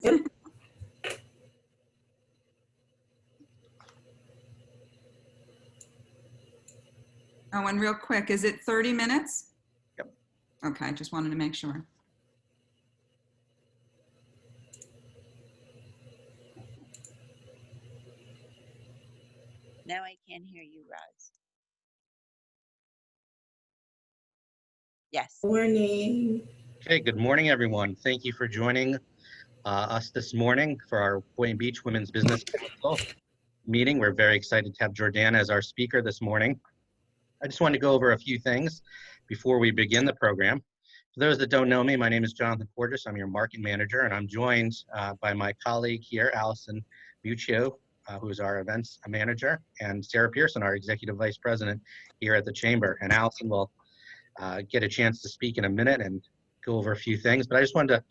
Yep. Oh, and real quick, is it 30 minutes? Yep. Okay, just wanted to make sure. Now I can hear you, Roz. Yes. Morning. Okay, good morning, everyone. Thank you for joining us this morning for our Boynton Beach Women's Business Council meeting. We're very excited to have Jordana as our speaker this morning. I just wanted to go over a few things before we begin the program. For those that don't know me, my name is Jonathan Porges. I'm your marketing manager, and I'm joined by my colleague here, Allison Muccio, who is our events manager, and Sarah Pearson, our executive vice president here at the Chamber. And Allison will get a chance to speak in a minute and go over a few things, but I just wanted to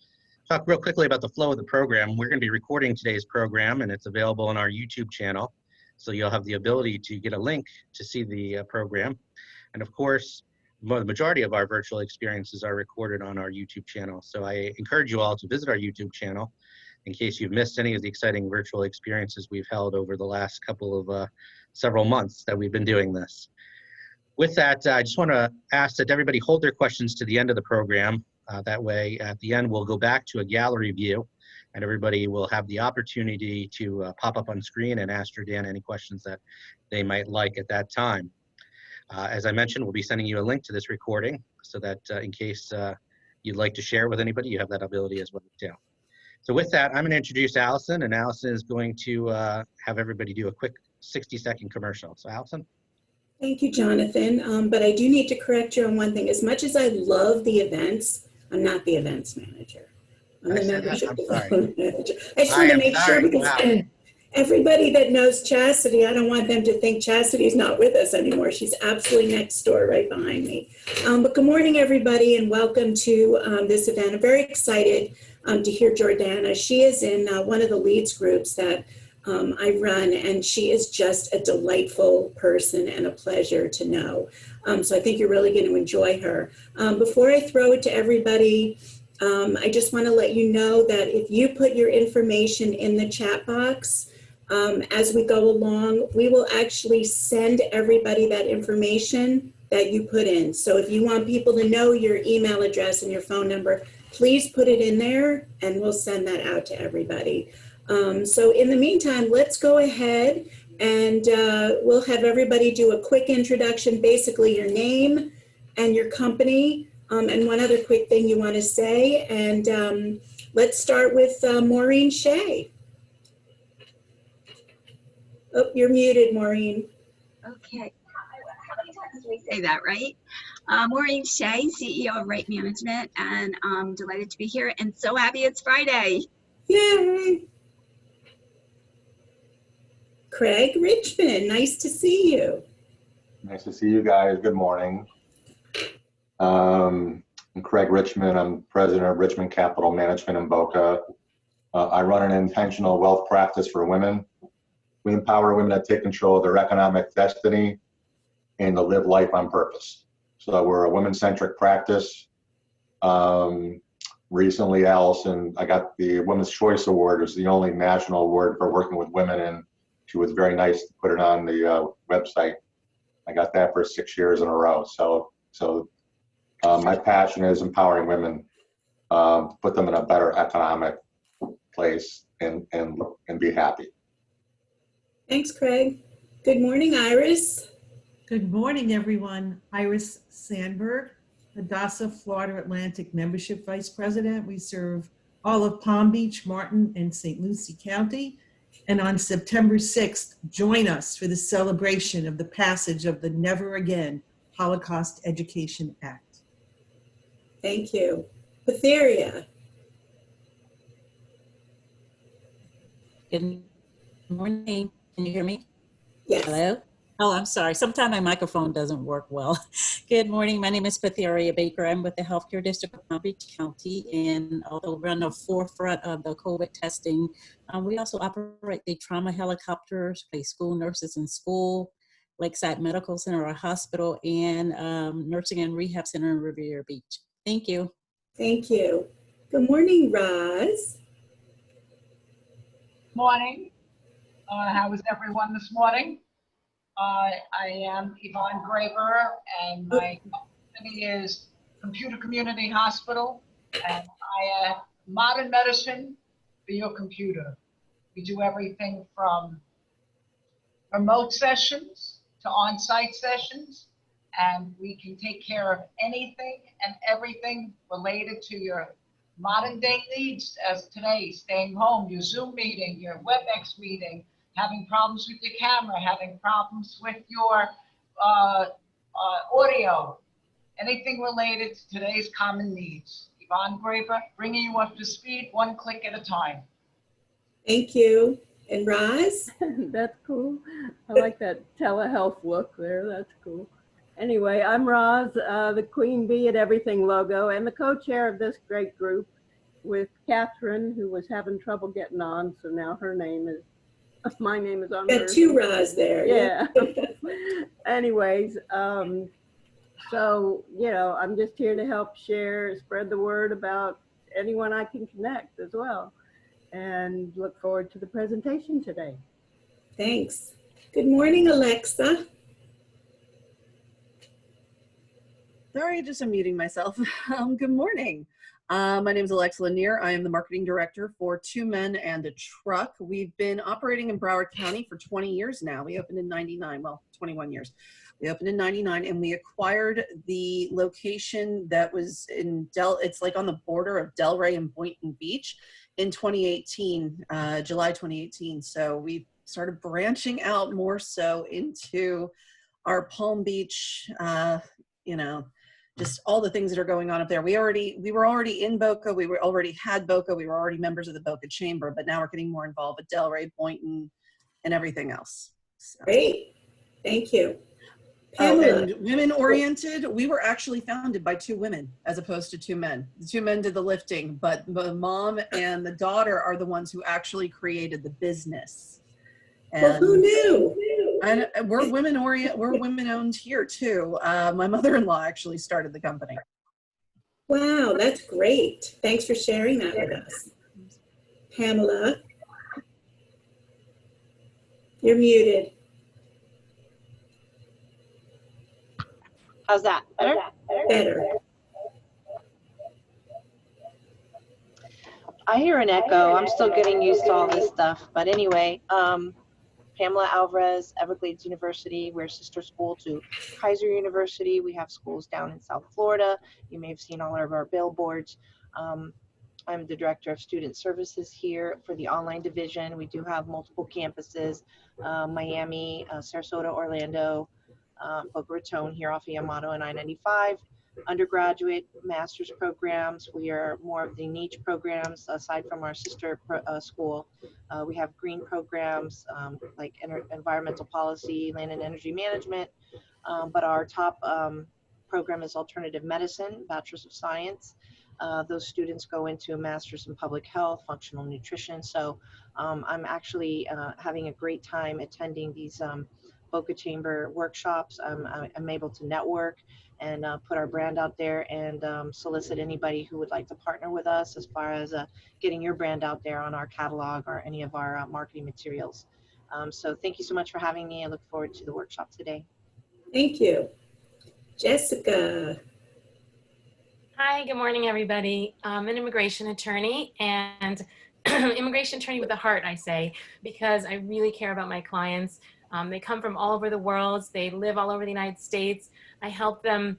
talk real quickly about the flow of the program. We're going to be recording today's program, and it's available on our YouTube channel, so you'll have the ability to get a link to see the program. And of course, the majority of our virtual experiences are recorded on our YouTube channel, so I encourage you all to visit our YouTube channel in case you've missed any of the exciting virtual experiences we've held over the last couple of several months that we've been doing this. With that, I just want to ask that everybody hold their questions to the end of the program. That way, at the end, we'll go back to a gallery view, and everybody will have the opportunity to pop up on screen and ask Jordana any questions that they might like at that time. As I mentioned, we'll be sending you a link to this recording so that in case you'd like to share with anybody, you have that ability as well too. So with that, I'm going to introduce Allison, and Allison is going to have everybody do a quick 60-second commercial. So Allison. Thank you, Jonathan. But I do need to correct you on one thing. As much as I love the events, I'm not the events manager. I'm the membership development manager. I just want to make sure, because everybody that knows Chastity, I don't want them to think Chastity's not with us anymore. She's absolutely next door, right behind me. But good morning, everybody, and welcome to this event. I'm very excited to hear Jordana. She is in one of the leads groups that I run, and she is just a delightful person and a pleasure to know. So I think you're really going to enjoy her. Before I throw it to everybody, I just want to let you know that if you put your information in the chat box as we go along, we will actually send everybody that information that you put in. So if you want people to know your email address and your phone number, please put it in there, and we'll send that out to everybody. So in the meantime, let's go ahead and we'll have everybody do a quick introduction, basically your name and your company, and one other quick thing you want to say. And let's start with Maureen Shea. Oh, you're muted, Maureen. Okay. How many times do we say that, right? Maureen Shea, CEO of Right Management, and I'm delighted to be here and so happy it's Friday. Yay! Craig Richmond, nice to see you. Nice to see you guys. Good morning. I'm Craig Richmond. I'm president of Richmond Capital Management in Boca. I run an intentional wealth practice for women. We empower women to take control of their economic destiny and to live life on purpose. So we're a women-centric practice. Recently, Allison, I got the Women's Choice Award. It was the only national award for working with women, and she was very nice to put it on the website. I got that for 6 years in a row. So my passion is empowering women, put them in a better economic place and be happy. Thanks, Craig. Good morning, Iris. Good morning, everyone. Iris Sandberg, Hadassah, Florida Atlantic Membership Vice President. We serve all of Palm Beach, Martin, and St. Lucie County. And on September 6th, join us for the celebration of the passage of the Never Again Holocaust Education Act. Thank you. Patheria. Good morning. Can you hear me? Yes. Hello? Oh, I'm sorry. Sometimes my microphone doesn't work well. Good morning. My name is Patheria Baker. I'm with the Healthcare District of Palm Beach County, and although we're on the forefront of the COVID testing, we also operate the trauma helicopters, place school nurses in school, Lakeside Medical Center, a hospital, and nursing and rehab center in Riviera Beach. Thank you. Thank you. Good morning, Roz. Morning. How is everyone this morning? I am Yvonne Graber, and my company is Computer Community Hospital, and I modern medicine for your computer. We do everything from remote sessions to on-site sessions, and we can take care of anything and everything related to your modern day needs, as today, staying home, your Zoom meeting, your WebEx meeting, having problems with your camera, having problems with your audio, anything related to today's common needs. Yvonne Graber, bringing you up to speed, one click at a time. Thank you. And Roz? That's cool. I like that telehealth look there. That's cool. Anyway, I'm Roz, the Queen Bee at Everything logo, and the co-chair of this great group with Catherine, who was having trouble getting on, so now her name is, my name is on Got her. two Roz there. Yeah. Anyways, so, you know, I'm just here to help share, spread the word about anyone I can connect as well, and look forward to the presentation today. Thanks. Good morning, Alexa. Sorry, just unmuting myself. Good morning. My name is Alexa Lanier. I am the marketing director for Two Men and a Truck. We've been operating in Broward County for 20 years now. We opened in 99, well, 21 years. We opened in 99, and we acquired the location that was in it's like on the border of Delray and Boynton Beach in 2018, July 2018. So we started branching out more so into our Palm Beach, you know, just all the things that are going on up there. We were already in Boca. We already had Boca. We were already members of the Boca Chamber, but now we're getting more involved with Delray, Boynton, and everything else. So. Great. Thank you. Pamela. And women oriented, we were actually founded by two women as opposed to two men. The two men did the lifting, but the mom and the daughter are the ones who actually created the business. And well, who knew? And we're women owned here too. My mother-in-law actually started the company. Wow, that's great. Thanks for sharing that with us. Pamela, you're muted. How's that? Better? Better. I hear an echo. I'm still getting used to all this stuff. But anyway, Pamela Alvarez, Everglades University. We're a sister school to Kaiser University. We have schools down in South Florida. You may have seen all of our billboards. I'm the director of student services here for the online division. We do have multiple campuses, Miami, Sarasota, Orlando, Boca Raton here off of Yamato and I-95. Undergraduate, master's programs. We are more of the niche programs aside from our sister school. We have green programs like environmental policy, land and energy management, but our top program is alternative medicine, bachelor's of science. Those students go into a master's in public health, functional nutrition. So I'm actually having a great time attending these Boca Chamber workshops. I'm able to network and put our brand out there and solicit anybody who would like to partner with us as far as getting your brand out there on our catalog or any of our marketing materials. So thank you so much for having me. I look forward to the workshop today. Thank you. Jessica. Hi, good morning, everybody. I'm an immigration attorney and immigration attorney with a heart, I say, because I really care about my clients. They come from all over the world. They live all over the United States. I help them,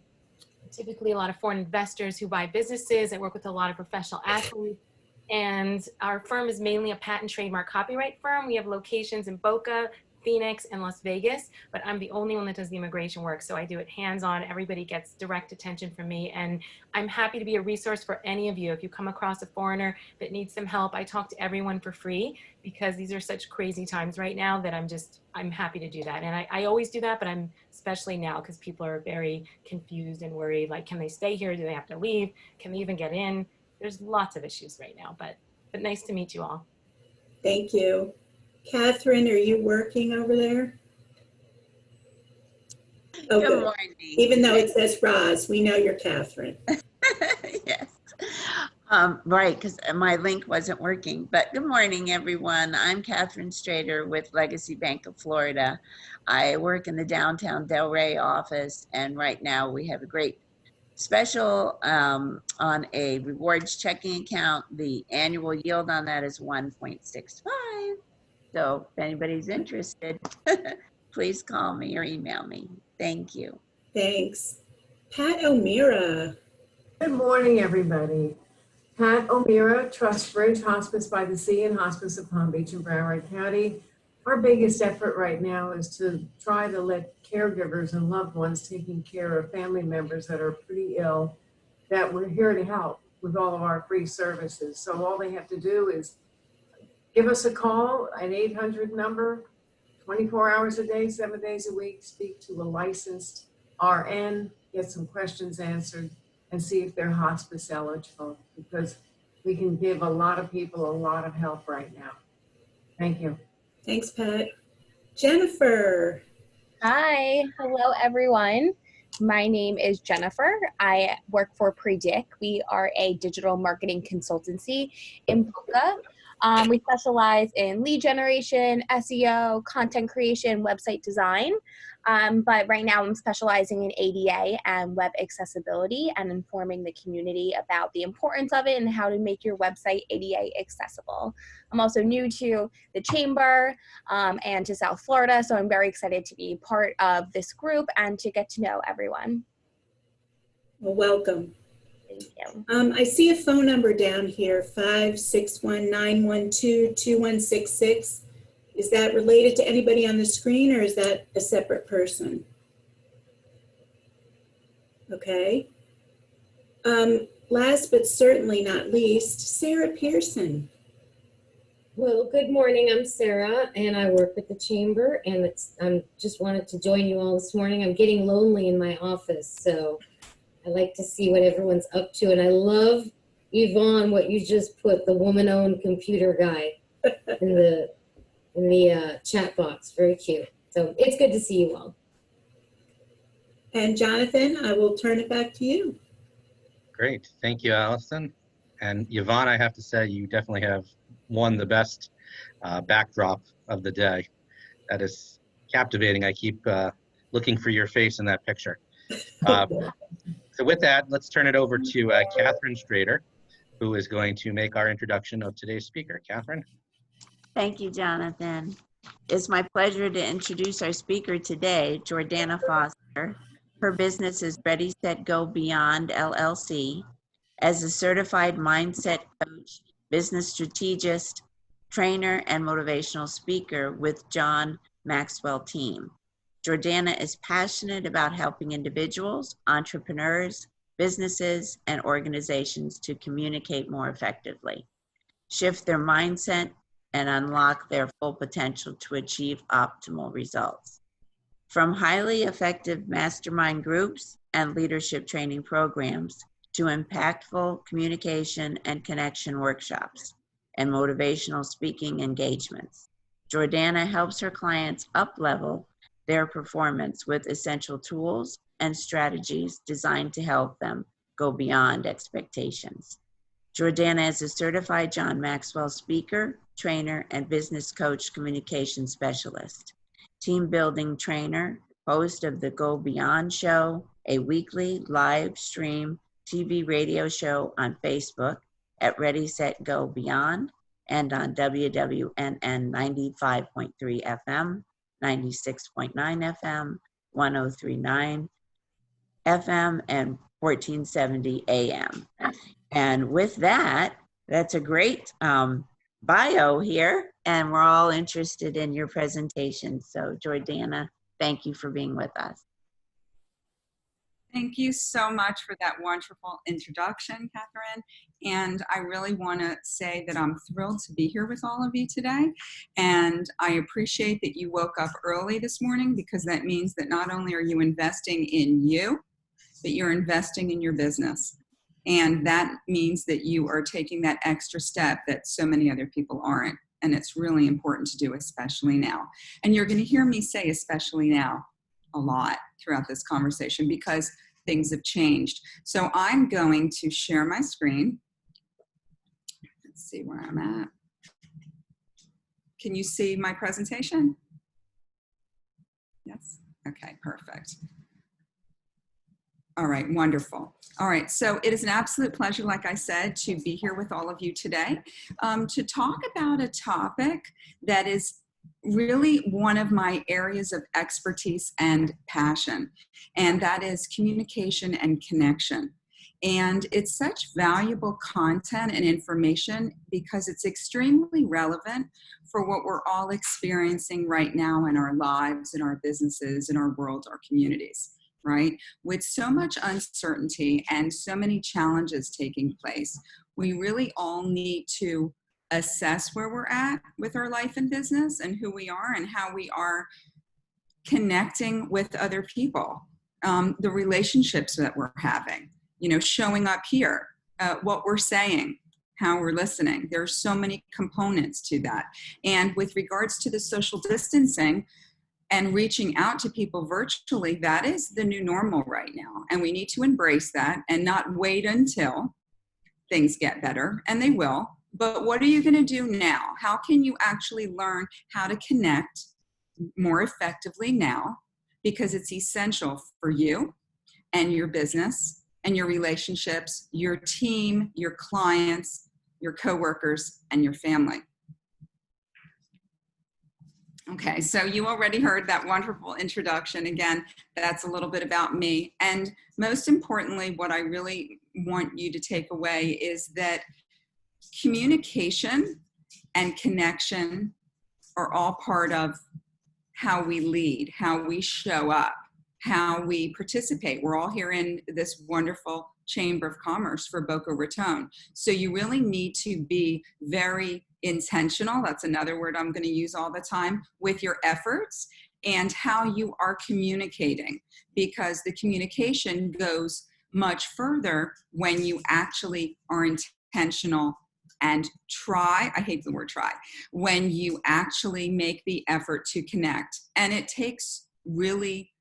typically a lot of foreign investors who buy businesses. I work with a lot of professional athletes. And our firm is mainly a patent trademark copyright firm. We have locations in Boca, Phoenix, and Las Vegas, but I'm the only one that does the immigration work. So I do it hands-on. Everybody gets direct attention from me. And I'm happy to be a resource for any of you. If you come across a foreigner that needs some help, I talk to everyone for free because these are such crazy times right now that I'm happy to do that. And I always do that, but I'm especially now because people are very confused and worried, like, can they stay here? Do they have to leave? Can they even get in? There's lots of issues right now, but nice to meet you all. Thank you. Catherine, are you working over there? Oh, good morning. Even though it says Roz, we know you're Catherine. Yes. Right, because my link wasn't working. But good morning, everyone. I'm Catherine Strader with Legacy Bank of Florida. I work in the downtown Delray office, and right now we have a great special on a rewards checking account. The annual yield on that is 1.65. So if anybody's interested, please call me or email me. Thank you. Thanks. Pat O'Meara. Good morning, everybody. Pat O'Meara, Trust Bridge Hospice by the Sea and Hospice of Palm Beach in Broward County. Our biggest effort right now is to try to let caregivers and loved ones taking care of family members that are pretty ill, that we're here to help with all of our free services. So all they have to do is give us a call, an 800 number, 24 hours a day, 7 days a week, speak to a licensed RN, get some questions answered, and see if they're hospice eligible, because we can give a lot of people a lot of help right now. Thank you. Thanks, Pat. Jennifer. Hi, hello everyone. My name is Jennifer. I work for Predict. We are a digital marketing consultancy in Boca. We specialize in lead generation, SEO, content creation, website design. But right now I'm specializing in ADA and web accessibility and informing the community about the importance of it and how to make your website ADA accessible. I'm also new to the chamber and to South Florida, so I'm very excited to be part of this group and to get to know everyone. Well, welcome. Thank you. I see a phone number down here, 561-912-2166. Is that related to anybody on the screen, or is that a separate person? Okay. Last but certainly not least, Sarah Pearson. Well, good morning. I'm Sarah, and I work with the chamber, and I'm just wanted to join you all this morning. I'm getting lonely in my office, so I like to see what everyone's up to, and I love, Yvonne, what you just put, the woman-owned computer guy in the chat box. Very cute. So it's good to see you all. And Jonathan, I will turn it back to you. Great. Thank you, Allison. And Yvonne, I have to say, you definitely have won the best backdrop of the day. That is captivating. I keep looking for your face in that picture. So with that, let's turn it over to Catherine Strader, who is going to make our introduction of today's speaker. Catherine. Thank you, Jonathan. It's my pleasure to introduce our speaker today, Jordana Foster. Her business is Ready, Set, Go Beyond, LLC. As a certified mindset coach, business strategist, trainer, and motivational speaker with John Maxwell team. Jordana is passionate about helping individuals, entrepreneurs, businesses, and organizations to communicate more effectively, shift their mindset, and unlock their full potential to achieve optimal results. From highly effective mastermind groups and leadership training programs to impactful communication and connection workshops and motivational speaking engagements, Jordana helps her clients up-level their performance with essential tools and strategies designed to help them go beyond expectations. Jordana is a certified John Maxwell speaker, trainer, and business coach communication specialist, team building trainer, host of the Go Beyond Show, a weekly live stream TV radio show on Facebook at Ready, Set, Go Beyond, and on WWNN 95.3 FM, 96.9 FM, 103.9 FM, and 1470 AM. And with that, that's a great bio here, and we're all interested in your presentation. So Jordana, thank you for being with us. Thank you so much for that wonderful introduction, Catherine. And I really want to say that I'm thrilled to be here with all of you today. And I appreciate that you woke up early this morning, because that means that not only are you investing in you, but you're investing in your business. And that means that you are taking that extra step that so many other people aren't. And it's really important to do, especially now. And you're going to hear me say especially now a lot throughout this conversation, because things have changed. So I'm going to share my screen. Let's see where I'm at. Can you see my presentation? Yes. Okay, perfect. All right, wonderful. All right, so it is an absolute pleasure, like I said, to be here with all of you today to talk about a topic that is really one of my areas of expertise and passion, and that is communication and connection. And it's such valuable content and information because it's extremely relevant for what we're all experiencing right now in our lives, in our businesses, in our world, our communities, right? With so much uncertainty and so many challenges taking place, we really all need to assess where we're at with our life and business and who we are and how we are connecting with other people, the relationships that we're having, you know, showing up here, what we're saying, how we're listening. There's so many components to that. And with regards to the social distancing and reaching out to people virtually, that is the new normal right now. And we need to embrace that and not wait until things get better, and they will. But what are you going to do now? How can you actually learn how to connect more effectively now? Because it's essential for you and your business and your relationships, your team, your clients, your coworkers, and your family. Okay, so you already heard that wonderful introduction. Again, that's a little bit about me. And most importantly, what I really want you to take away is that communication and connection are all part of how we lead, how we show up, how we participate. We're all here in this wonderful Chamber of Commerce for Boca Raton. So you really need to be very intentional, that's another word I'm going to use all the time, with your efforts and how you are communicating, because the communication goes much further when you actually are intentional and try, I hate the word try, when you actually make the effort to connect. And it takes really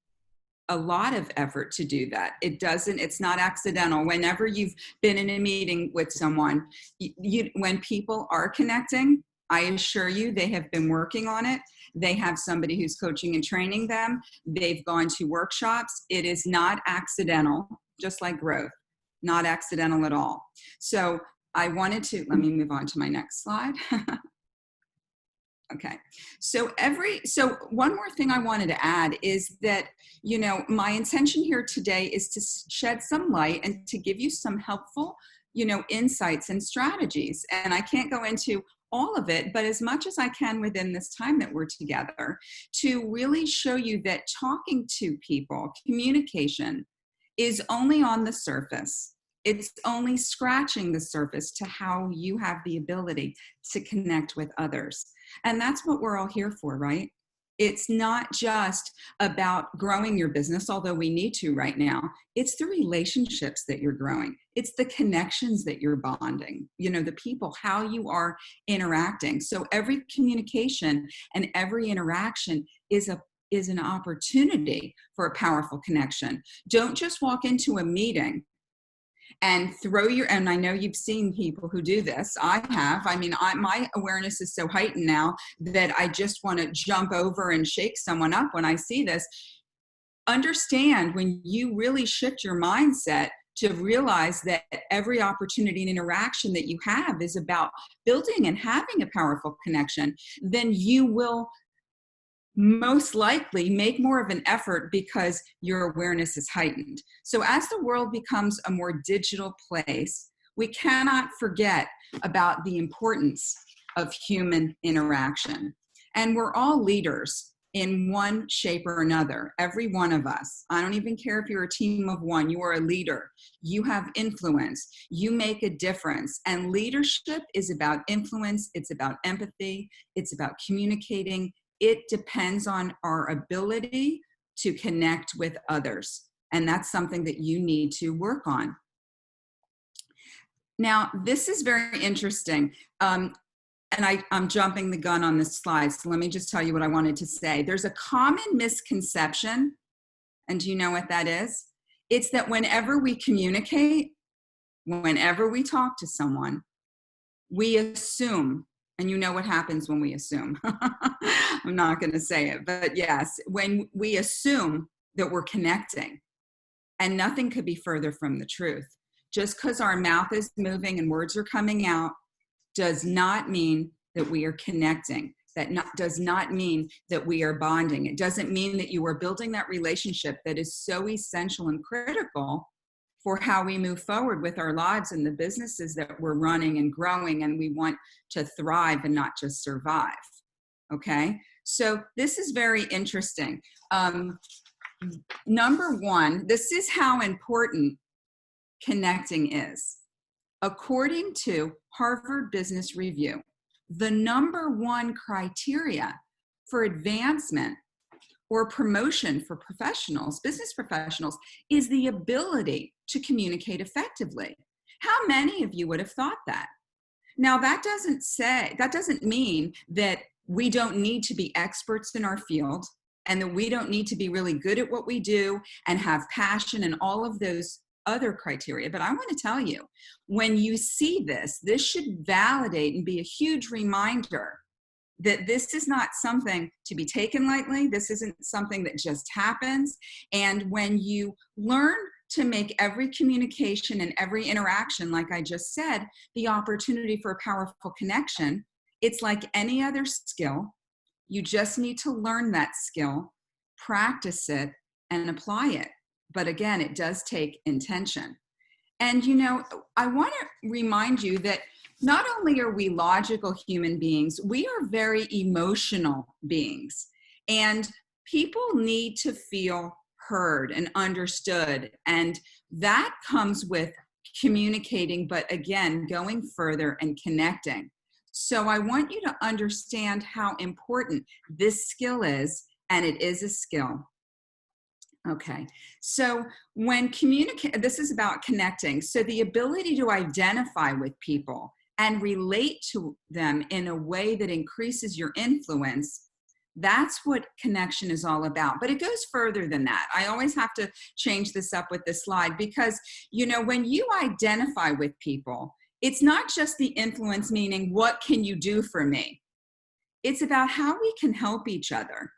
a lot of effort to do that. It's not accidental. Whenever you've been in a meeting with someone, when people are connecting, I assure you they have been working on it. They have somebody who's coaching and training them. They've gone to workshops. It is not accidental, just like growth, not accidental at all. So I wanted to, let me move on to my next slide. Okay, so one more thing I wanted to add is that, you know, my intention here today is to shed some light and to give you some helpful, you know, insights and strategies. And I can't go into all of it, but as much as I can within this time that we're together, to really show you that talking to people, communication, is only on the surface. It's only scratching the surface to how you have the ability to connect with others. And that's what we're all here for, right? It's not just about growing your business, although we need to right now. It's the relationships that you're growing. It's the connections that you're bonding, you know, the people, how you are interacting. So every communication and every interaction is an opportunity for a powerful connection. Don't just walk into a meeting and and I know you've seen people who do this. I have. I mean, my awareness is so heightened now that I just want to jump over and shake someone up when I see this. Understand, when you really shift your mindset to realize that every opportunity and interaction that you have is about building and having a powerful connection, then you will most likely make more of an effort because your awareness is heightened. So as the world becomes a more digital place, we cannot forget about the importance of human interaction. And we're all leaders in one shape or another, every one of us. I don't even care if you're a team of one, you are a leader. You have influence, you make a difference. And leadership is about influence, it's about empathy, it's about communicating. It depends on our ability to connect with others. And that's something that you need to work on. Now, this is very interesting. And I'm jumping the gun on this slide. So let me just tell you what I wanted to say. There's a common misconception. And do you know what that is? It's that whenever we communicate, whenever we talk to someone, We assume, and you know what happens when we assume. I'm not going to say it, but yes, when we assume that we're connecting, and nothing could be further from the truth. Just because our mouth is moving and words are coming out does not mean that we are connecting. Does not mean that we are bonding. It doesn't mean that you are building that relationship that is so essential and critical for how we move forward with our lives and the businesses that we're running and growing, and we want to thrive and not just survive. Okay, so this is very interesting. Number one, this is how important connecting is. According to Harvard Business Review, the number one criteria for advancement or promotion for professionals, business professionals, is the ability to communicate effectively. How many of you would have thought that? Now, that doesn't mean that we don't need to be experts in our field and that we don't need to be really good at what we do and have passion and all of those other criteria. But I want to tell you, when you see this should validate and be a huge reminder that this is not something to be taken lightly. This isn't something that just happens. And when you learn to make every communication and every interaction, like I just said, the opportunity for a powerful connection, it's like any other skill. You just need to learn that skill, practice it, and apply it. But again, it does take intention. And you know, I want to remind you that not only are we logical human beings, we are very emotional beings. And people need to feel heard and understood. And that comes with communicating, but again, going further and connecting. So I want you to understand how important this skill is, and it is a skill. Okay, so when this is about connecting. So the ability to identify with people and relate to them in a way that increases your influence, that's what connection is all about. But it goes further than that. I always have to change this up with this slide because, you know, when you identify with people, it's not just the influence, meaning what can you do for me? It's about how we can help each other.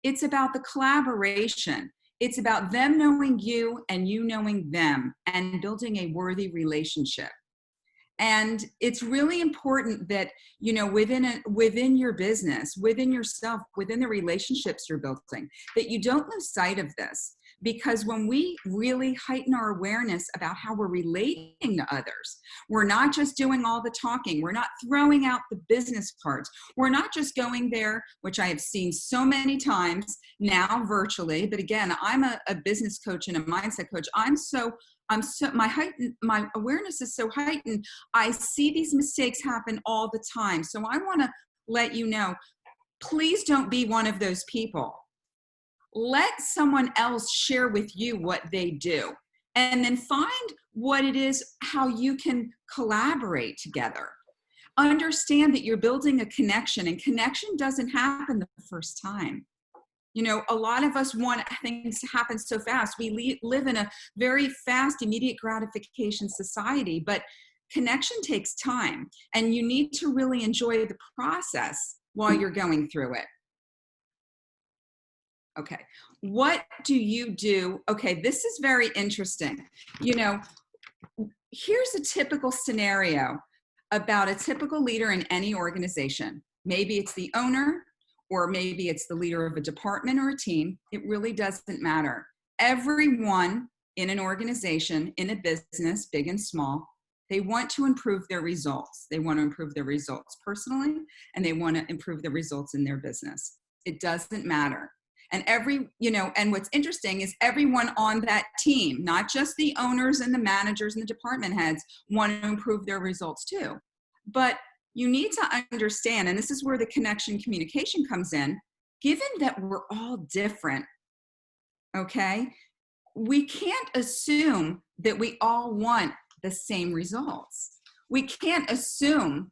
It's about the collaboration. It's about them knowing you and you knowing them and building a worthy relationship. And it's really important that, you know, within your business, within yourself, within the relationships you're building, that you don't lose sight of this. Because when we really heighten our awareness about how we're relating to others, we're not just doing all the talking. We're not throwing out the business cards. We're not just going there, which I have seen so many times now virtually. But again, I'm a business coach and a mindset coach. My awareness is so heightened. I see these mistakes happen all the time. So I want to let you know, please don't be one of those people. Let someone else share with you what they do, and then find what it is, how you can collaborate together. Understand that you're building a connection, and connection doesn't happen the first time. You know, a lot of us want things to happen so fast. We live in a very fast, immediate gratification society, but connection takes time, and you need to really enjoy the process while you're going through it. Okay, what do you do? Okay, this is very interesting. You know, here's a typical scenario about a typical leader in any organization. Maybe it's the owner, or maybe it's the leader of a department or a team. It really doesn't matter. Everyone in an organization, in a business, big and small, they want to improve their results. They want to improve their results personally, and they want to improve the results in their business. It doesn't matter. And and what's interesting is everyone on that team, not just the owners and the managers and the department heads, want to improve their results too. But you need to understand, and this is where the connection communication comes in, given that we're all different, okay, we can't assume that we all want the same results. We can't assume.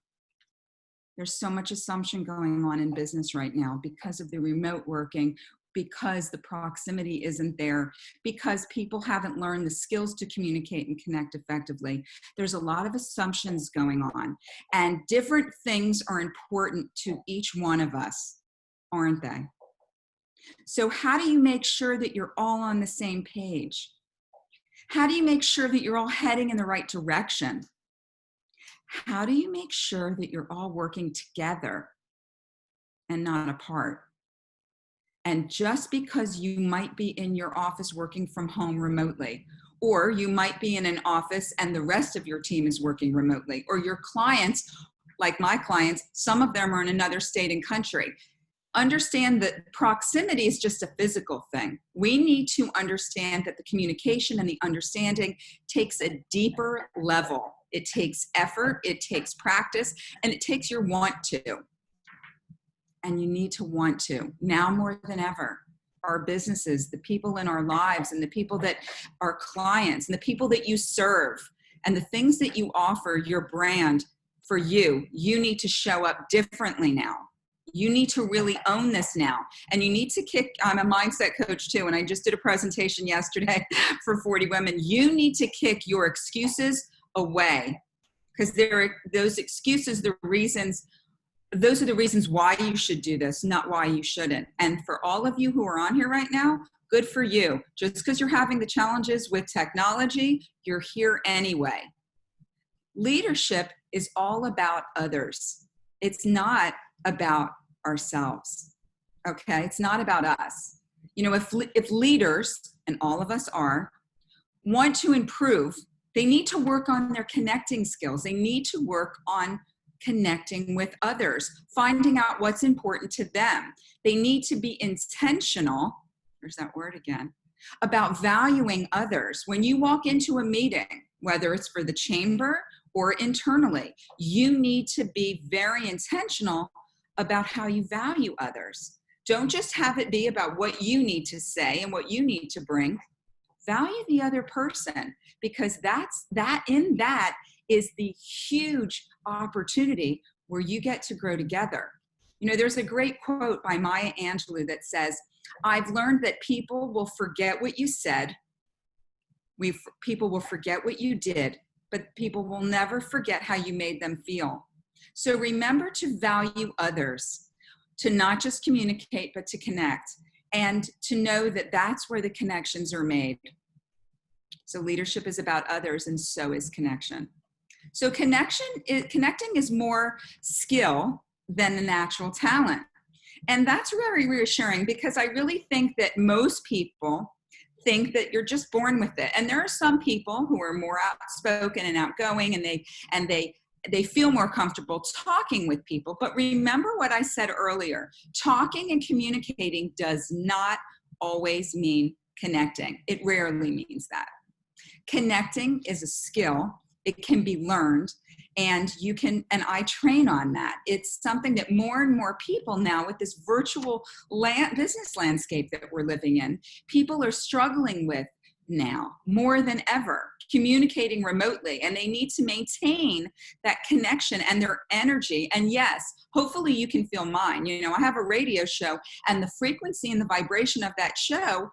There's so much assumption going on in business right now because of the remote working. because the proximity isn't there, because people haven't learned the skills to communicate and connect effectively. There's a lot of assumptions going on, and different things are important to each one of us, aren't they? So how do you make sure that you're all on the same page? How do you make sure that you're all heading in the right direction? How do you make sure that you're all working together and not apart? And just because you might be in your office working from home remotely, or you might be in an office and the rest of your team is working remotely, or your clients, like my clients, some of them are in another state and country. Understand that proximity is just a physical thing. We need to understand that the communication and the understanding takes a deeper level. It takes effort, it takes practice, and it takes your want to. And you need to want to, now more than ever. Our businesses, the people in our lives, and the people that are clients, and the people that you serve, and the things that you offer, your brand, for you need to show up differently now. You need to really own this now. And you need to kick, I'm a mindset coach too, and I just did a presentation yesterday for 40 women. You need to kick your excuses away, because those excuses, those are the reasons why you should do this, not why you shouldn't. And for all of you who are on here right now, good for you. Just because you're having the challenges with technology, you're here anyway. Leadership is all about others. It's not about ourselves, okay? It's not about us. You know, if leaders, and all of us are, want to improve, they need to work on their connecting skills. They need to work on connecting with others, finding out what's important to them. They need to be intentional, there's that word again, about valuing others. When you walk into a meeting, whether it's for the chamber or internally, you need to be very intentional about how you value others. Don't just have it be about what you need to say and what you need to bring. Value the other person, because in that is the huge opportunity where you get to grow together. You know, there's a great quote by Maya Angelou that says, I've learned that people will forget what you said, people will forget what you did, but people will never forget how you made them feel. So remember to value others, to not just communicate, but to connect, and to know that that's where the connections are made. So leadership is about others, and so is connection. So connecting is more skill than a natural talent. And that's very reassuring, because I really think that most people think that you're just born with it. And there are some people who are more outspoken and outgoing, and they feel more comfortable talking with people. But remember what I said earlier, talking and communicating does not always mean connecting. It rarely means that. Connecting is a skill. It can be learned, and I train on that. It's something that more and more people now, with this virtual business landscape that we're living in, people are struggling with now more than ever, communicating remotely, and they need to maintain that connection and their energy. And yes, hopefully you can feel mine. You know, I have a radio show, and the frequency and the vibration of that show,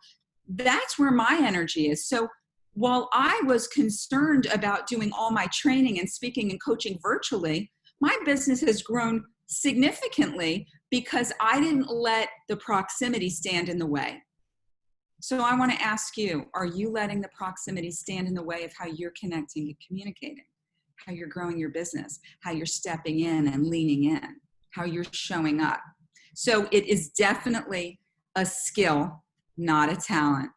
that's where my energy is. So while I was concerned about doing all my training and speaking and coaching virtually, my business has grown significantly because I didn't let the proximity stand in the way. So I want to ask you, are you letting the proximity stand in the way of how you're connecting and communicating, how you're growing your business, how you're stepping in and leaning in, how you're showing up? So it is definitely a skill, not a talent.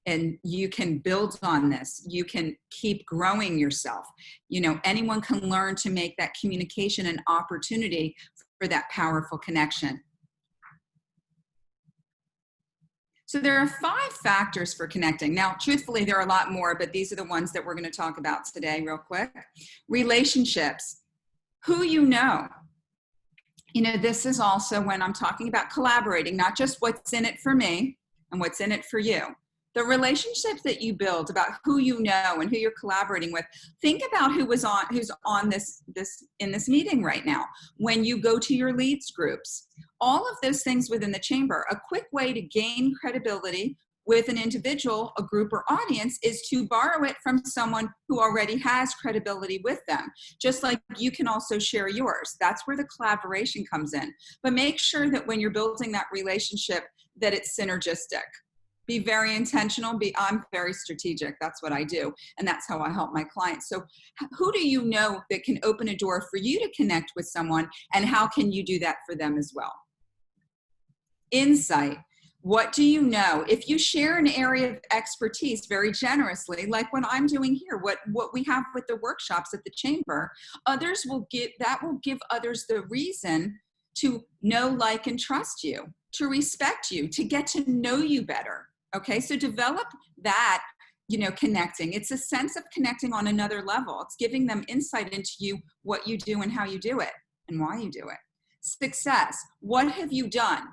And you can build on this. You can keep growing yourself. You know, anyone can learn to make that communication an opportunity for that powerful connection. So there are 5 factors for connecting. Now, truthfully, there are a lot more, but these are the ones that we're going to talk about today real quick. Relationships, who you know. You know, this is also when I'm talking about collaborating, not just what's in it for me and what's in it for you, The relationships that you build, about who you know and who you're collaborating with. Think about who's on this in this meeting right now. When you go to your leads groups, all of those things within the chamber, a quick way to gain credibility with an individual, a group, or audience is to borrow it from someone who already has credibility with them. Just like you can also share yours. That's where the collaboration comes in. But make sure that when you're building that relationship, that it's synergistic. Be very intentional. I'm very strategic. That's what I do. And that's how I help my clients. So who do you know that can open a door for you to connect with someone, and how can you do that for them as well? Insight. What do you know? If you share an area of expertise very generously, like what I'm doing here, what we have with the workshops at the chamber, others will give others the reason to know, like, and trust you, to respect you, to get to know you better. Okay, so develop that, connecting. It's a sense of connecting on another level. It's giving them insight into you, what you do and how you do it and why you do it. Success. What have you done?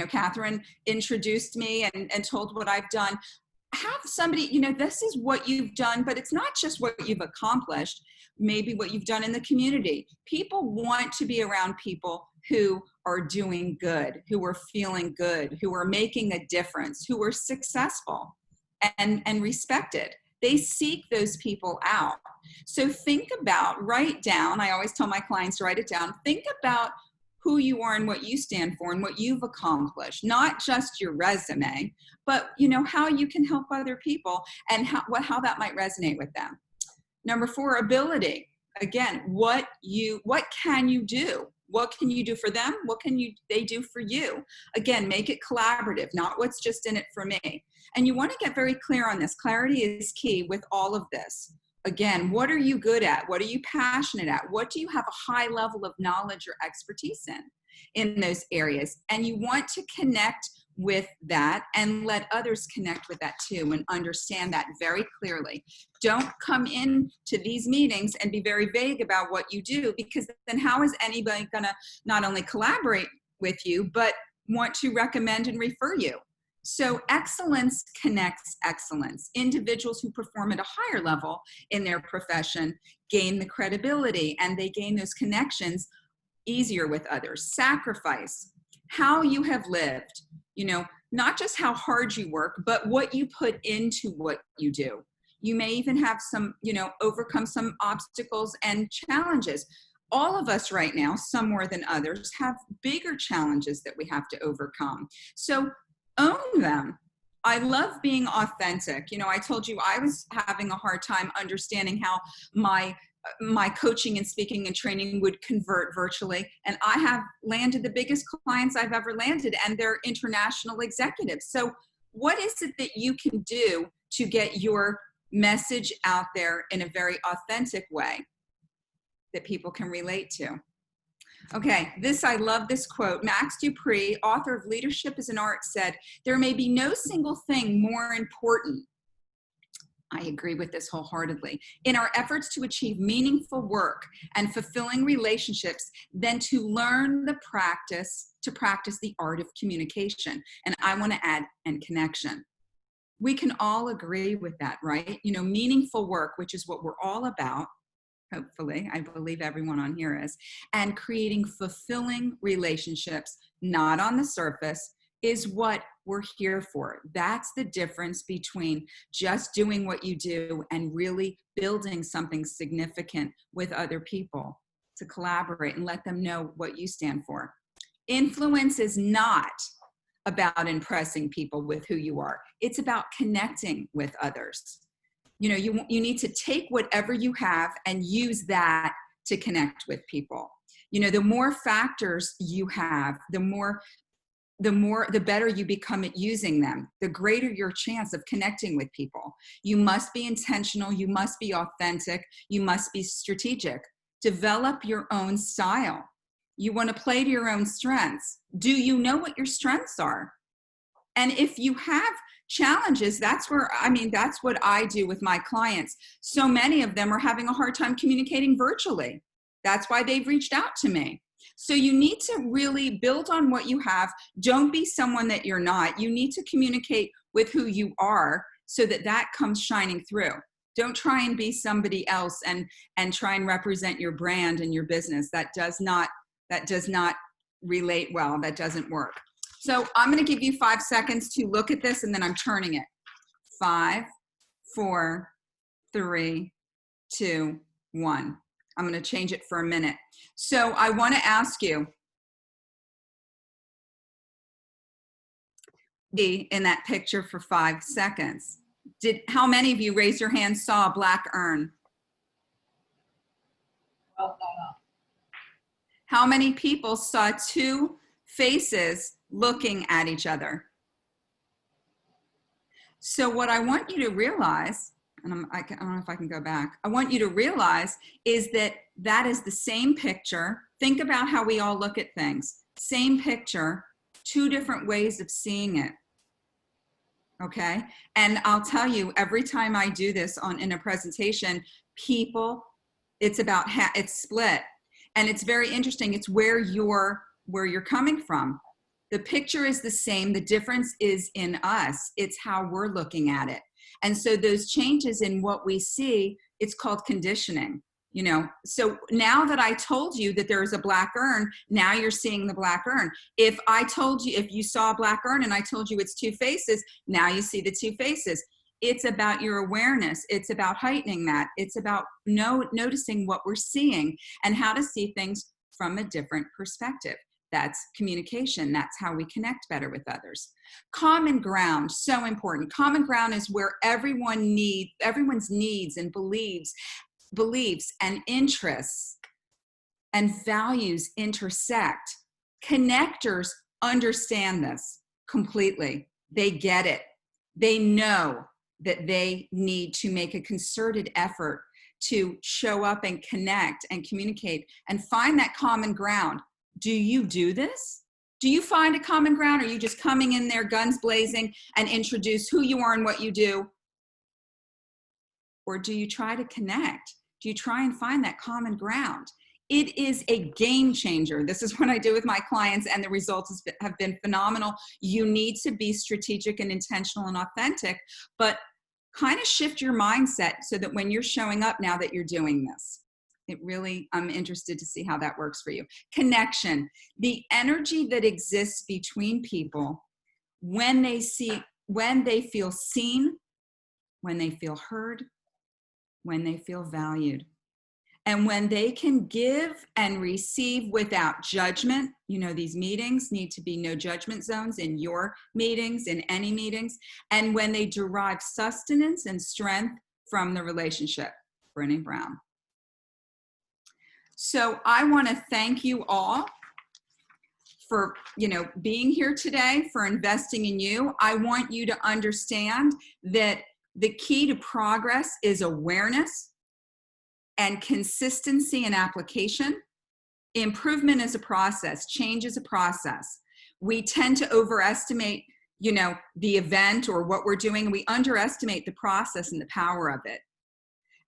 Catherine introduced me and told what I've done. Have somebody, this is what you've done, but it's not just what you've accomplished, maybe what you've done in the community. People want to be around people who are doing good, who are feeling good, who are making a difference, who are successful and respected. They seek those people out. So write down, I always tell my clients to write it down, think about who you are and what you stand for and what you've accomplished, not just your resume, but how you can help other people and how that might resonate with them. Number 4, ability. Again, what can you do? What can you do for them? What can they do for you? Again, make it collaborative, not what's just in it for me. And you want to get very clear on this. Clarity is key with all of this. Again, what are you good at? What are you passionate at? What do you have a high level of knowledge or expertise in those areas? And you want to connect with that and let others connect with that too and understand that very clearly. Don't come in to these meetings and be very vague about what you do, because then how is anybody going to not only collaborate with you, but want to recommend and refer you? So excellence connects excellence. Individuals who perform at a higher level in their profession gain the credibility and they gain those connections easier with others. Sacrifice, how you have lived, not just how hard you work, but what you put into what you do. You may even have some, overcome some obstacles and challenges. All of us right now, some more than others, have bigger challenges that we have to overcome. So own them. I love being authentic. I told you I was having a hard time understanding how my coaching and speaking and training would convert virtually. And I have landed the biggest clients I've ever landed, and they're international executives. So what is it that you can do to get your message out there in a very authentic way that people can relate to? Okay, I love this quote. Max Dupree, author of Leadership is an Art, said, "There may be no single thing more important." I agree with this wholeheartedly. "In our efforts to achieve meaningful work and fulfilling relationships than to learn to practice the art of communication." And I want to add, and connection. We can all agree with that, right? Meaningful work, which is what we're all about. Hopefully, I believe everyone on here is, and creating fulfilling relationships, not on the surface, is what we're here for. That's the difference between just doing what you do and really building something significant with other people, to collaborate and let them know what you stand for. Influence is not about impressing people with who you are. It's about connecting with others. You need to take whatever you have and use that to connect with people. The more factors you have, the better you become at using them, the greater your chance of connecting with people. You must be intentional. You must be authentic. You must be strategic. Develop your own style. You want to play to your own strengths. Do you know what your strengths are? And if you have challenges, that's what I do with my clients. So many of them are having a hard time communicating virtually. That's why they've reached out to me. So you need to really build on what you have. Don't be someone that you're not. You need to communicate with who you are so that that comes shining through. Don't try and be somebody else and try and represent your brand and your business. That does not relate well. That doesn't work. So I'm going to give you 5 seconds to look at this, and then I'm turning it. 5, 4, 3, 2, 1. I'm going to change it for a minute. So I want to ask you, in that picture for 5 seconds, how many of you raise your hand saw a black urn? How many people saw two faces looking at each other? So what I want you to realize, and I don't know if I can go back, I want you to realize is that that is the same picture. Think about how we all look at things. Same picture, two different ways of seeing it. Okay, and I'll tell you, every time I do this in a presentation, people, it's split, and it's very interesting. It's where you're coming from. The picture is the same. The difference is in us. It's how we're looking at it. And so those changes in what we see, it's called conditioning. You know, so now that I told you that there's a black urn, now you're seeing the black urn. If you saw a black urn and I told you it's two faces, now you see the two faces. It's about your awareness. It's about heightening that. It's about noticing what we're seeing and how to see things from a different perspective. That's communication. That's how we connect better with others. Common ground, so important. Common ground is where everyone's needs and beliefs and interests and values intersect. Connectors understand this completely. They get it. They know that they need to make a concerted effort to show up and connect and communicate and find that common ground. Do you do this? Do you find a common ground, or are you just coming in there guns blazing and introduce who you are and what you do? Or do you try to connect? Do you try and find that common ground? It is a game changer. This is what I do with my clients, and the results have been phenomenal. You need to be strategic and intentional and authentic, but kind of shift your mindset so that when you're showing up now that you're doing this, I'm interested to see how that works for you. Connection, the energy that exists between people when they feel seen, when they feel heard, when they feel valued, and when they can give and receive without judgment. You know, these meetings need to be no judgment zones in your meetings, in any meetings, and when they derive sustenance and strength from the relationship. Brené Brown. So I want to thank you all for, being here today, for investing in you. I want you to understand that the key to progress is awareness and consistency and application. Improvement is a process. Change is a process. We tend to overestimate, the event or what we're doing. We underestimate the process and the power of it.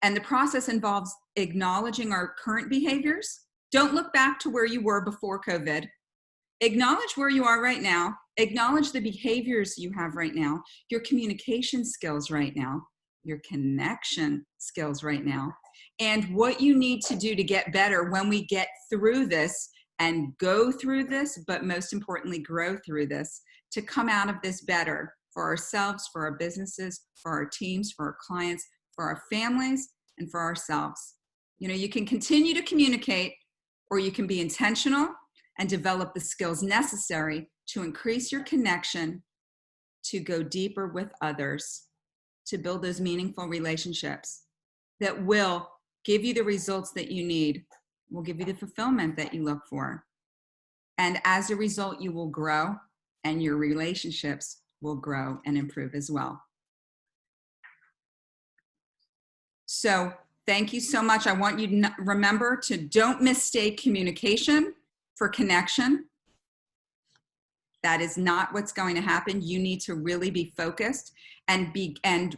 And the process involves acknowledging our current behaviors. Don't look back to where you were before COVID. Acknowledge where you are right now. Acknowledge the behaviors you have right now, your communication skills right now, your connection skills right now, and what you need to do to get better when we get through this and go through this, but most importantly, grow through this to come out of this better for ourselves, for our businesses, for our teams, for our clients, for our families, and for ourselves. You can continue to communicate, or you can be intentional and develop the skills necessary to increase your connection, to go deeper with others, to build those meaningful relationships that will give you the results that you need, will give you the fulfillment that you look for. And as a result, you will grow, and your relationships will grow and improve as well. So thank you so much. I want you to remember to don't mistake communication for connection. That is not what's going to happen. You need to really be focused and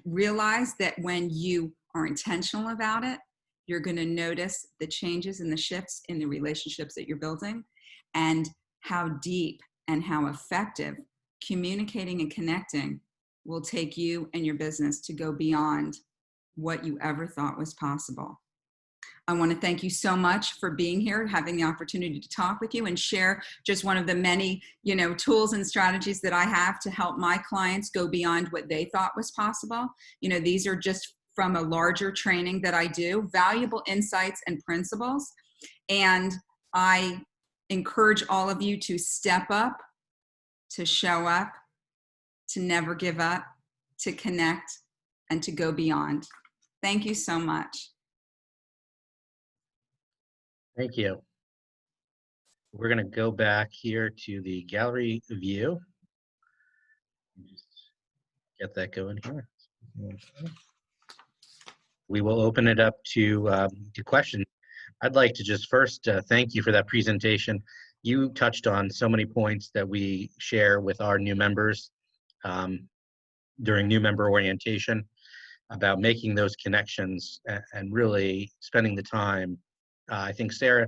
realize that when you are intentional about it you're going to notice the changes and the shifts in the relationships that you're building, and how deep and how effective communicating and connecting will take you and your business to go beyond what you ever thought was possible. I want to thank you so much for being here, having the opportunity to talk with you and share just one of the many, tools and strategies that I have to help my clients go beyond what they thought was possible. These are just from a larger training that I do, valuable insights and principles. And I encourage all of you to step up, to show up, to never give up, to connect, and to go beyond. Thank you so much. Thank you. We're going to go back here to the gallery view. Just get that going here. We will open it up to questions. I'd like to just first thank you for that presentation. You touched on so many points that we share with our new members during new member orientation about making those connections and really spending the time. I think Sarah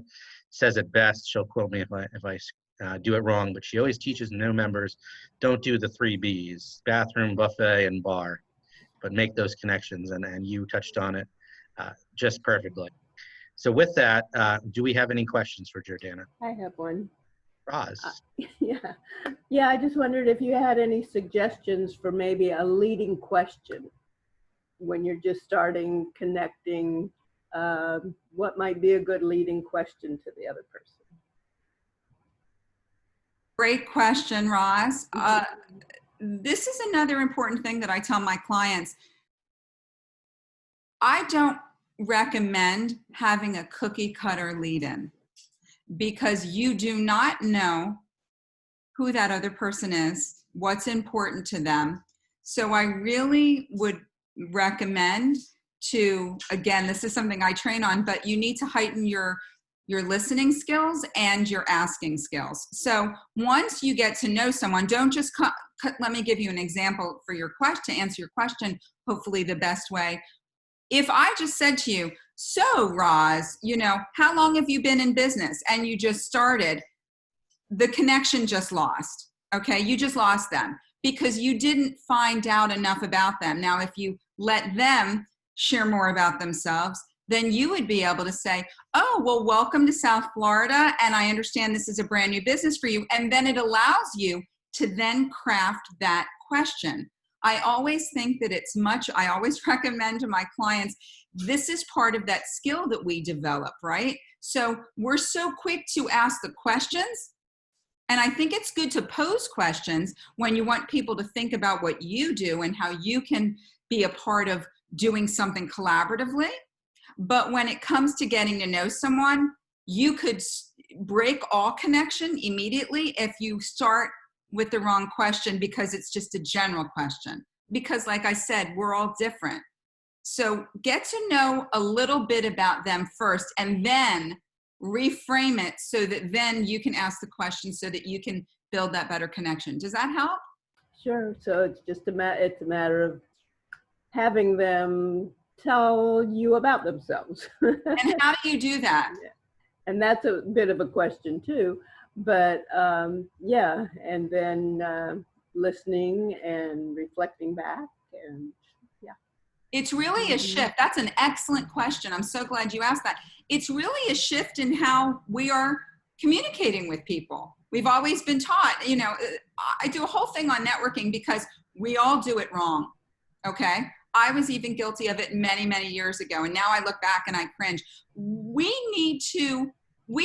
says it best. She'll quote me if I do it wrong, but she always teaches new members, don't do the 3 Bs, bathroom, buffet, and bar, but make those connections. And you touched on it just perfectly. So with that, do we have any questions for Jordana? I have one. Roz. Yeah, I just wondered if you had any suggestions for maybe a leading question when you're just starting connecting. What might be a good leading question to the other person? Great question, Roz. This is another important thing that I tell my clients. I don't recommend having a cookie cutter lead-in because you do not know who that other person is, what's important to them. So I really would recommend to, again, this is something I train on, but you need to heighten your listening skills and your asking skills. So once you get to know someone, don't just let me give you an example for your question, to answer your question, hopefully the best way. If I just said to you, so Roz, how long have you been in business? And you just started, the connection just lost, okay? You just lost them because you didn't find out enough about them. Now, if you let them share more about themselves, then you would be able to say, oh, well, welcome to South Florida, and I understand this is a brand new business for you. And then it allows you to then craft that question. I always think that I always recommend to my clients, this is part of that skill that we develop, right? So we're so quick to ask the questions. And I think it's good to pose questions when you want people to think about what you do and how you can be a part of doing something collaboratively. But when it comes to getting to know someone, you could break all connection immediately if you start with the wrong question because it's just a general question. Because like I said, we're all different. So get to know a little bit about them first and then reframe it so that then you can ask the question so that you can build that better connection. Does that help? Sure. So it's just it's a matter of having them tell you about themselves. And how do you do that? And that's a bit of a question too, but yeah, and then listening and reflecting back, and yeah. It's really a shift. That's an excellent question. I'm so glad you asked that. It's really a shift in how we are communicating with people. We've always been taught, I do a whole thing on networking because we all do it wrong, okay? I was even guilty of it many, many years ago, and now I look back and I cringe. We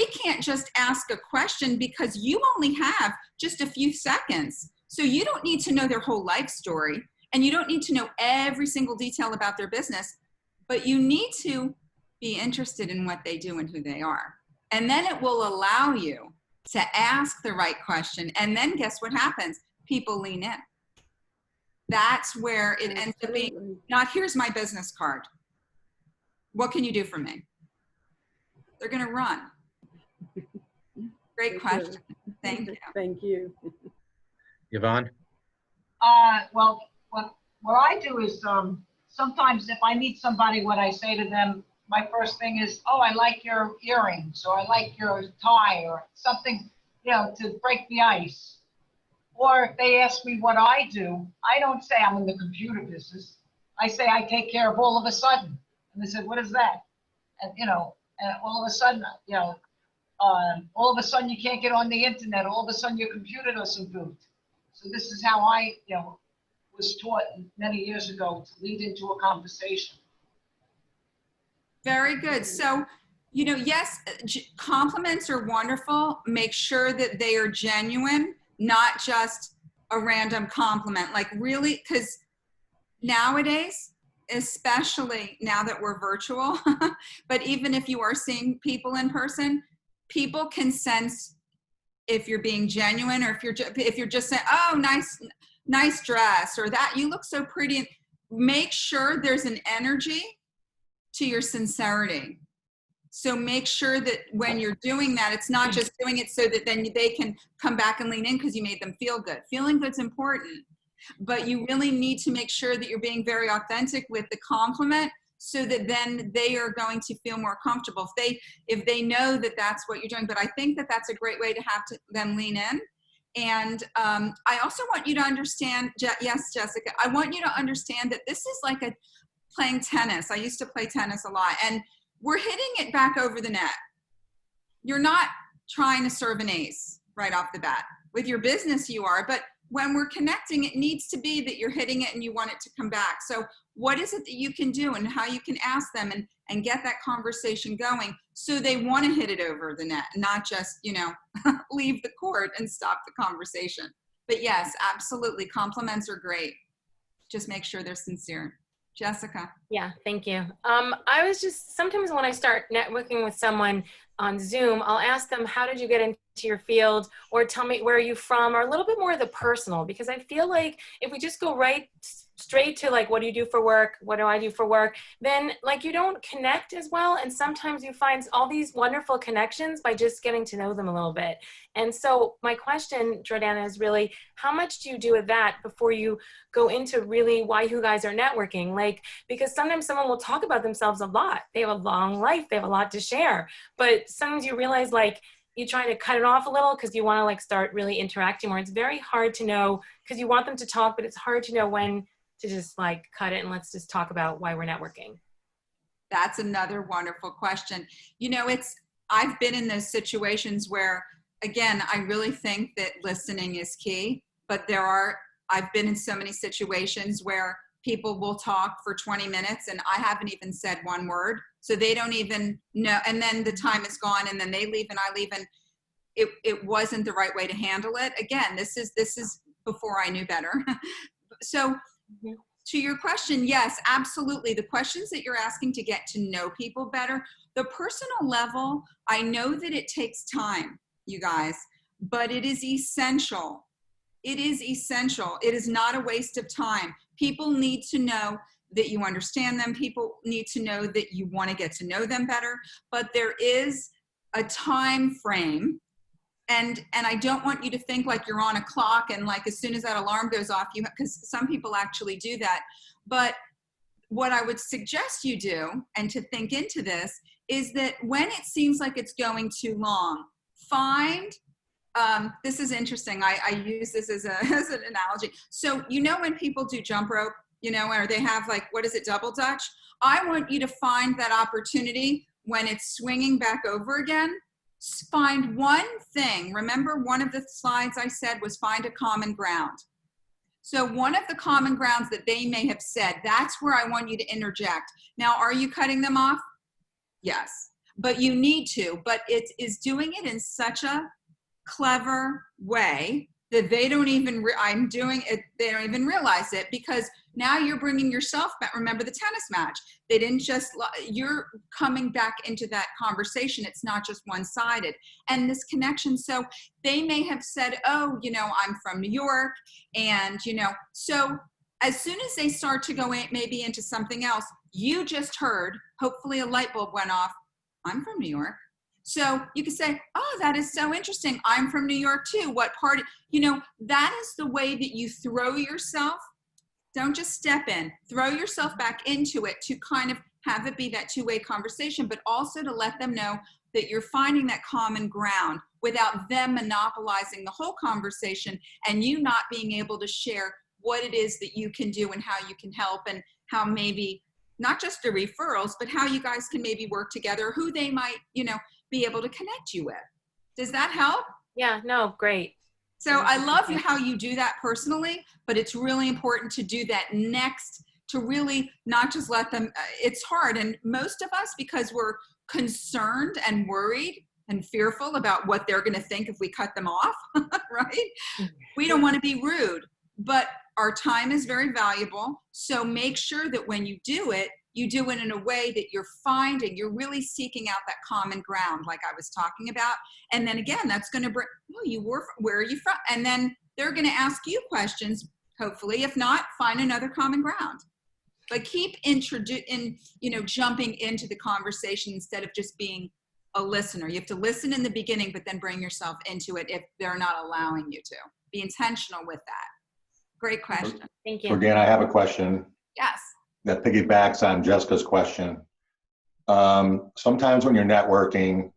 can't just ask a question because you only have just a few seconds. So you don't need to know their whole life story, and you don't need to know every single detail about their business, but you need to be interested in what they do and who they are. And then it will allow you to ask the right question, and then guess what happens? People lean in. That's where it ends up being, not here's my business card. What can you do for me? They're going to run. Great question. Thank you. Thank you. Yvonne? Well, what I do is sometimes if I meet somebody, what I say to them my first thing is, oh, I like your earrings, or I like your tie, or something, you know, to break the ice. Or if they ask me what I do, I don't say I'm in the computer business. I say I take care of all of a sudden. And they said, what is that? And, you know, and all of a sudden, you know, all of a sudden you can't get on the internet. All of a sudden your computer doesn't boot. So this is how I, you know, was taught many years ago to lead into a conversation. Very good. So, you know, yes, compliments are wonderful. Make sure that they are genuine, not just a random compliment. Like really, because nowadays, especially now that we're virtual, but even if you are seeing people in person, people can sense if you're being genuine, or if you're just saying, oh, nice dress, or that you look so pretty. Make sure there's an energy to your sincerity. So make sure that when you're doing that, it's not just doing it so that then they can come back and lean in because you made them feel good. Feeling good's important, but you really need to make sure that you're being very authentic with the compliment, so that then they are going to feel more comfortable if they know that that's what you're doing. But I think that that's a great way to have them lean in. And I also want you to understand, yes, Jessica, I want you to understand that this is like playing tennis. I used to play tennis a lot, and we're hitting it back over the net. You're not trying to serve an ace right off the bat. With your business you are, but when we're connecting, it needs to be that you're hitting it and you want it to come back. So what is it that you can do, and how you can ask them and get that conversation going so they want to hit it over the net, not just, you know, leave the court and stop the conversation. But yes, absolutely. Compliments are great. Just make sure they're sincere. Jessica. Yeah, thank you. I was just, sometimes when I start networking with someone on Zoom, I'll ask them, how did you get into your field? Or tell me, where are you from? Or a little bit more of the personal, because I feel like if we just go straight to like, what do you do for work? What do I do for work? Then like you don't connect as well. And sometimes you find all these wonderful connections by just getting to know them a little bit. And so my question, Jordana, is really, how much do you do of that before you go into really why you guys are networking? Like, because sometimes someone will talk about themselves a lot. They have a long life. They have a lot to share. But sometimes you realize like, you're trying to cut it off a little because you want to like start really interacting more. It's very hard to know, because you want them to talk, but it's hard to know when to just like cut it and let's just talk about why we're networking. That's another wonderful question. You know, I've been in those situations where, again, I really think that listening is key, but I've been in so many situations where people will talk for 20 minutes and I haven't even said one word. So they don't even know. And then the time is gone and then they leave and I leave, and it wasn't the right way to handle it. Again, this is before I knew better. So to your question, yes, absolutely. The questions that you're asking to get to know people better, the personal level, I know that it takes time, you guys, but it is essential. It is essential. It is not a waste of time. People need to know that you understand them. People need to know that you want to get to know them better, but there is a time frame. And I don't want you to think like you're on a clock and like as soon as that alarm goes off, because some people actually do that. But what I would suggest you do, and to think into this, is that when it seems like it's going too long, find, this is interesting. I use this as an analogy. So, you know, when people do jump rope, you know, or they have like, what is it, double dutch? I want you to find that opportunity when it's swinging back over again. Find one thing. Remember, one of the slides I said was find a common ground. So one of the common grounds that they may have said, that's where I want you to interject. Now, are you cutting them off? Yes, but you need to. But it is doing it in such a clever way that they don't even, they don't even realize it, because now you're bringing yourself back. Remember the tennis match. They didn't just, you're coming back into that conversation. It's not just one-sided. And this connection, so they may have said, oh, you know, I'm from New York. And, you know, so as soon as they start to go maybe into something else, you just heard, hopefully a light bulb went off, I'm from New York. So you can say, oh, that is so interesting. I'm from New York too. What part? You know, that is the way that you throw yourself. Don't just step in, throw yourself back into it to kind of have it be that two-way conversation, but also to let them know that you're finding that common ground without them monopolizing the whole conversation and you not being able to share what it is that you can do and how you can help, and how maybe not just the referrals, but how you guys can maybe work together, who they might, you know, be able to connect you with. Does that help? Yeah, no, great. So I love how you do that personally, but it's really important to do that next, to really not just let them, it's hard. And most of us, because we're concerned and worried and fearful about what they're going to think if we cut them off, right? We don't want to be rude, but our time is very valuable. So make sure that when you do it in a way that you're really seeking out that common ground, like I was talking about. And then again, that's going to bring, where are you from? And then they're going to ask you questions, hopefully. If not, find another common ground. But keep jumping into the conversation instead of just being a listener. You have to listen in the beginning, but then bring yourself into it if they're not allowing you to. Be intentional with that. Great question. Thank you. Jordana, I have a question. Yes. That piggybacks on Jessica's question. Sometimes when you're networking,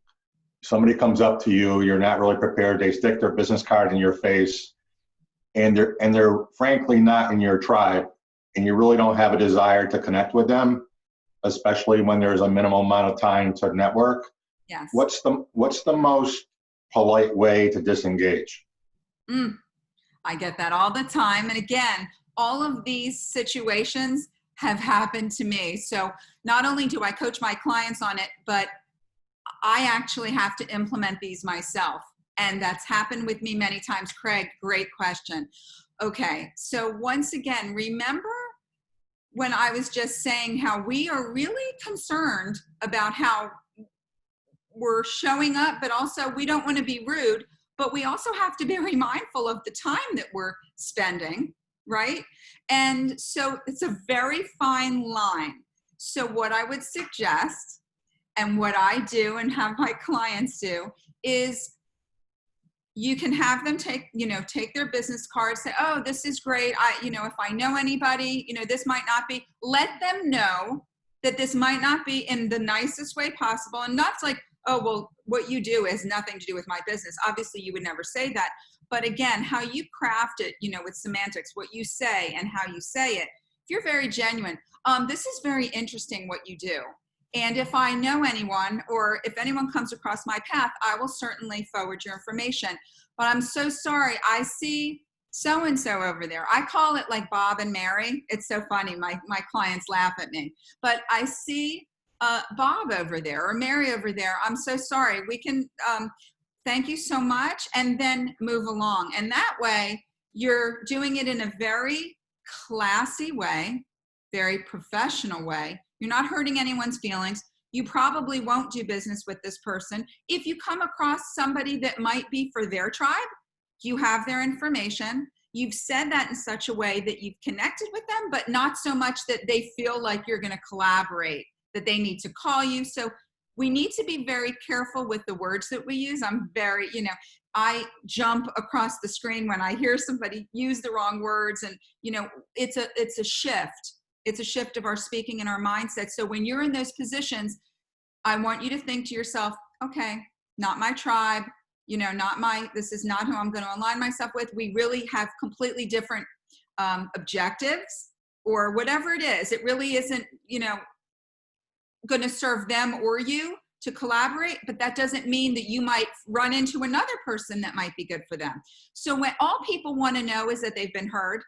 somebody comes up to you, you're not really prepared, they stick their business card in your face, and they're frankly not in your tribe, and you really don't have a desire to connect with them, especially when there's a minimum amount of time to network. Yes. What's the most polite way to disengage? I get that all the time. And again, all of these situations have happened to me. So not only do I coach my clients on it, but I actually have to implement these myself. And that's happened with me many times. Craig, great question. Okay, so once again, remember when I was just saying how we are really concerned about how we're showing up, but also we don't want to be rude, but we also have to be very mindful of the time that we're spending, right? And so it's a very fine line. So what I would suggest, and what I do and have my clients do, is you can have them take their business card, say, oh, this is great. If I know anybody, this might not be, let them know that this might not be in the nicest way possible. And not like, oh, well, what you do has nothing to do with my business. Obviously, you would never say that. But again, how you craft it, with semantics, what you say and how you say it, if you're very genuine, this is very interesting what you do. And if I know anyone, or if anyone comes across my path, I will certainly forward your information. But I'm so sorry, I see so-and-so over there. I call it like Bob and Mary. It's so funny, my clients laugh at me. But I see Bob over there or Mary over there. I'm so sorry. We can, thank you so much, and then move along. And that way, you're doing it in a very classy way, very professional way. You're not hurting anyone's feelings. You probably won't do business with this person. If you come across somebody that might be for their tribe, you have their information. You've said that in such a way that you've connected with them, but not so much that they feel like you're going to collaborate, that they need to call you. So we need to be very careful with the words that we use. I'm very, I jump across the screen when I hear somebody use the wrong words, and, it's a shift. It's a shift of our speaking and our mindset. So when you're in those positions, I want you to think to yourself, okay, not my tribe, this is not who I'm going to align myself with. We really have completely different objectives, or whatever it is. It really isn't, going to serve them or you to collaborate, but that doesn't mean that you might run into another person that might be good for them. So when all people want to know is that they've been heard,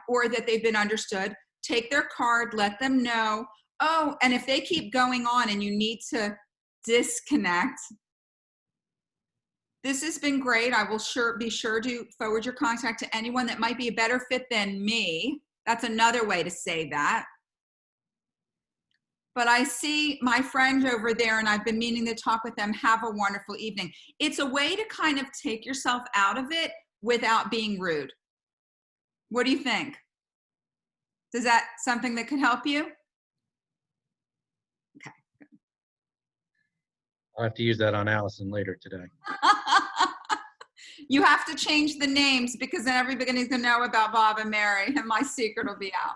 or that they've been understood, take their card, let them know. Oh, and if they keep going on and you need to disconnect, this has been great. I will be sure to forward your contact to anyone that might be a better fit than me. That's another way to say that. But I see my friend over there, and I've been meaning to talk with them. Have a wonderful evening. It's a way to kind of take yourself out of it without being rude. What do you think? Is that something that could help you? Okay. I'll have to use that on Allison later today. You have to change the names, because then everybody's going to know about Bob and Mary, and my secret will be out.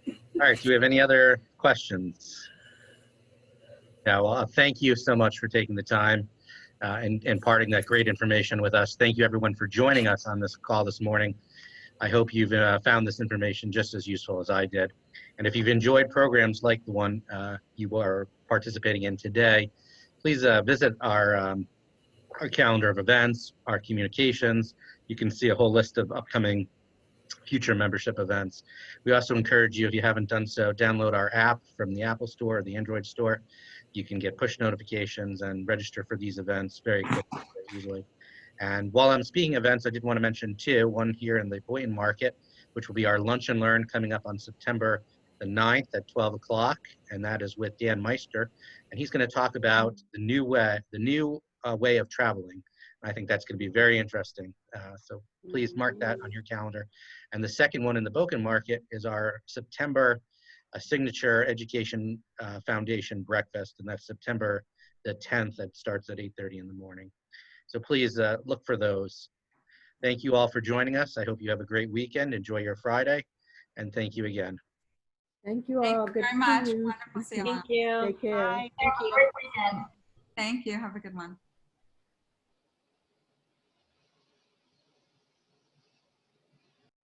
All right. Do we have any other questions? Yeah, well, thank you so much for taking the time and imparting that great information with us. Thank you everyone for joining us on this call this morning. I hope you've found this information just as useful as I did. And if you've enjoyed programs like the one you are participating in today, please visit our calendar of events, our communications. You can see a whole list of upcoming future membership events. We also encourage you, if you haven't done so, download our app from the Apple Store or the Android Store. You can get push notifications and register for these events very quickly, very easily. And while I'm speaking events, I did want to mention two, one here in the Boynton Market, which will be our Lunch and Learn coming up on September the 9th at 12 o'clock, and that is with Dan Meister. And he's going to talk about the new way of traveling. I think that's going to be very interesting. So please mark that on your calendar. And the second one in the Boca Market is our September Signature Education Foundation Breakfast, and that's September the 10th. That starts at 8:30 in the morning. So please look for those. Thank you all for joining us. I hope you have a great weekend. Enjoy your Friday, and thank you again. Thank you all. Thank you Good very much. to see you. Wonderful to see you all. Thank you. Take care. Bye. Thank you. Thank you. Have a good one.